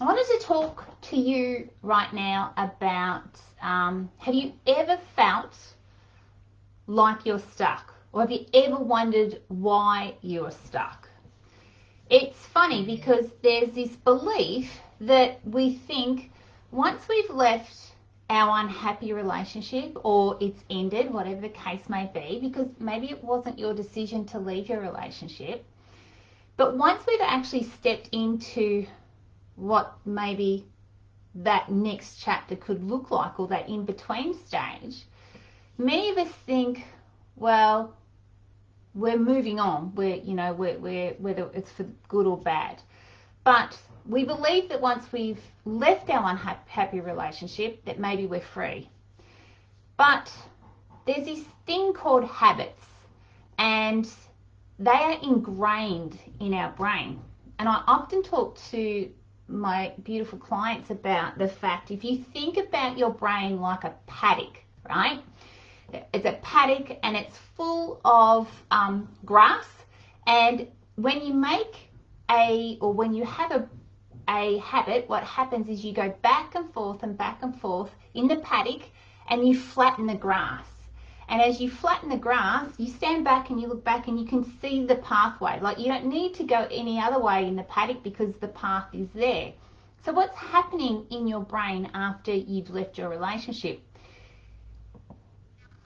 I wanted to talk to you right now about have you ever felt like you're stuck? Or have you ever wondered why you're stuck? It's funny because there's this belief that we think once we've left our unhappy relationship or it's ended, whatever the case may be, because maybe it wasn't your decision to leave your relationship, but once we've actually stepped into what maybe that next chapter could look like, or that in-between stage, many of us think, well, we're moving on, we're whether it's for good or bad. But we believe that once we've left our unhappy relationship, that maybe we're free. But there's this thing called habits, and they are ingrained in our brain. And I often talk to my beautiful clients about the fact, if you think about your brain like a paddock, right? It's a paddock and it's full of grass, and when you when you have a habit, what happens is you go back and forth in the paddock and you flatten the grass. And as you flatten the grass, you stand back and you look back and you can see the pathway. Like, you don't need to go any other way in the paddock because the path is there. So what's happening in your brain after you've left your relationship?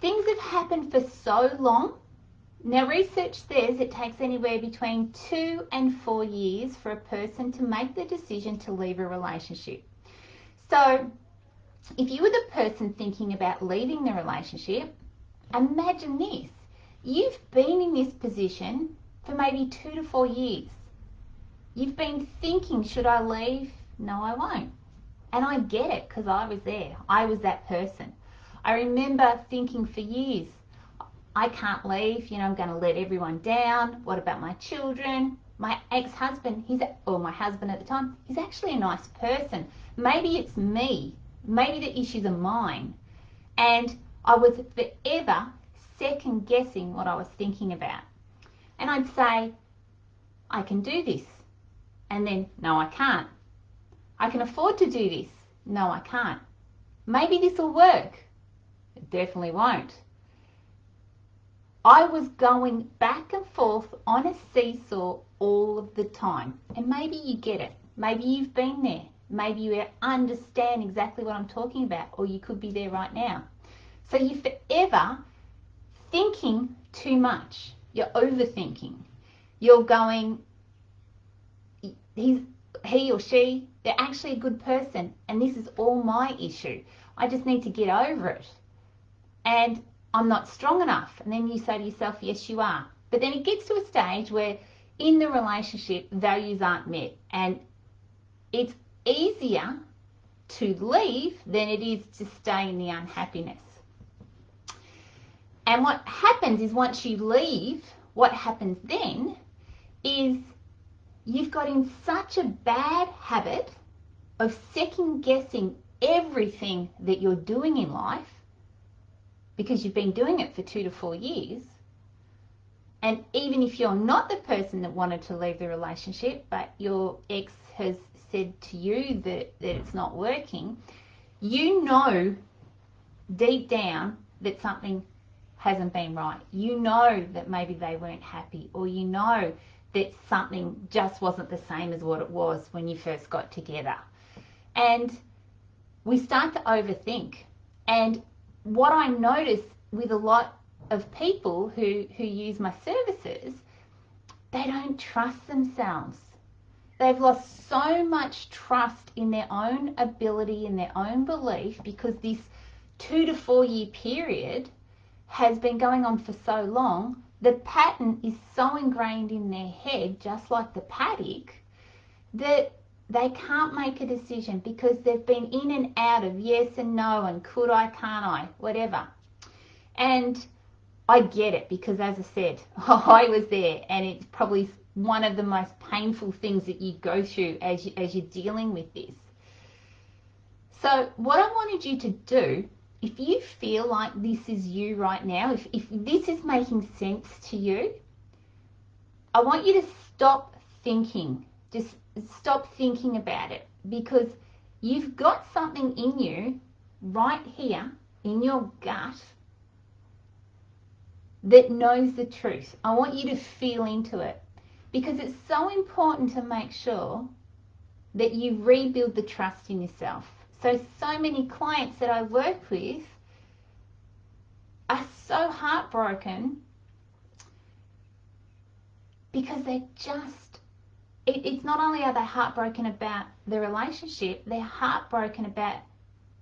Things have happened for so long. Now, research says it takes anywhere between 2 and 4 years for a person to make the decision to leave a relationship. So if you were the person thinking about leaving the relationship, imagine this. You've been in this position for maybe 2 to 4 years. You've been thinking, should I leave? No, I won't. And I get it, because I was there. I was that person. I remember thinking for years, I can't leave, I'm going to let everyone down. What about my children? My ex-husband, or my husband at the time, he's actually a nice person. Maybe it's me. Maybe the issues are mine. And I was forever second guessing what I was thinking about. And I'd say, I can do this. And then, no, I can't. I can afford to do this. No, I can't. Maybe this will work. It definitely won't. I was going back and forth on a seesaw all of the time. And maybe you get it. Maybe you've been there. Maybe you understand exactly what I'm talking about, or you could be there right now. So you're forever thinking too much. You're overthinking. You're going, he or she, they're actually a good person, and this is all my issue. I just need to get over it. And I'm not strong enough. And then you say to yourself, yes, you are. But then it gets to a stage where in the relationship, values aren't met. And it's easier to leave than it is to stay in the unhappiness. And what happens is, once you leave, what happens then is you've got in such a bad habit of second guessing everything that you're doing in life, because you've been doing it for 2 to 4 years. And even if you're not the person that wanted to leave the relationship, but your ex has said to you that it's not working, you know deep down that something hasn't been right. You know that maybe they weren't happy, or you know that something just wasn't the same as what it was when you first got together. And we start to overthink. And what I notice with a lot of people who use my services, they don't trust themselves. They've lost so much trust in their own ability, in their own belief, because this 2 to 4 year period has been going on for so long. The pattern is so ingrained in their head, just like the paddock, that they can't make a decision because they've been in and out of yes and no and could I, can't I, whatever. And I get it, because as I said, I was there, and it's probably one of the most painful things that you go through as you're dealing with this. So what I wanted you to do, if you feel like this is you right now, if this is making sense to you, I want you to stop thinking. Just stop thinking about it, because you've got something in you right here in your gut that knows the truth. I want you to feel into it, because it's so important to make sure that you rebuild the trust in yourself. So many clients that I work with are so heartbroken because they're just, it's not only are they heartbroken about the relationship, they're heartbroken about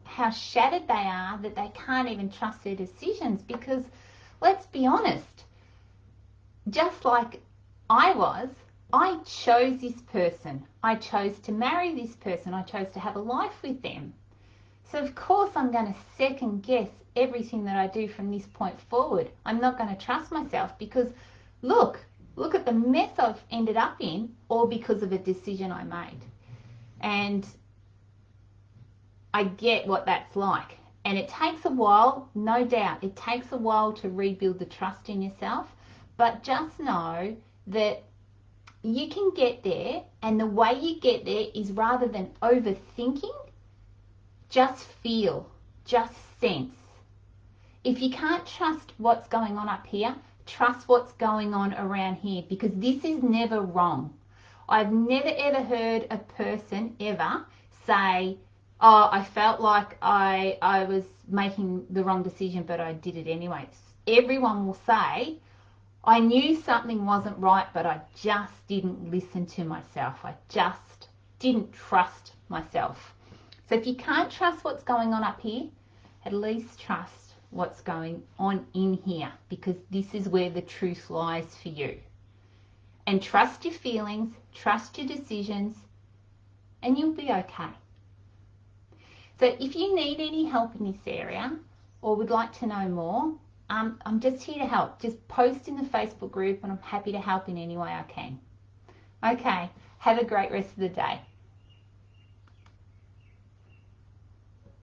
how shattered they are that they can't even trust their decisions. Because let's be honest, just like I chose this person. I chose to marry this person. I chose to have a life with them. So of course I'm going to second guess everything that I do from this point forward. I'm not going to trust myself, because look at the mess I've ended up in, all because of a decision I made. And I get what that's like. And it takes a while, no doubt. It takes a while to rebuild the trust in yourself. But just know that you can get there, and the way you get there is, rather than overthinking, just feel, just sense. If you can't trust what's going on up here, trust what's going on around here, because this is never wrong. I've never ever heard a person ever say, oh, I felt like I was making the wrong decision, but I did it anyway. Everyone will say, I knew something wasn't right, but I just didn't listen to myself. I just didn't trust myself. So if you can't trust what's going on up here, at least trust what's going on in here, because this is where the truth lies for you. And trust your feelings, trust your decisions, and you'll be okay. So if you need any help in this area, or would like to know more, I'm just here to help. Just post in the Facebook group, and I'm happy to help in any way I can. Okay, have a great rest of the day.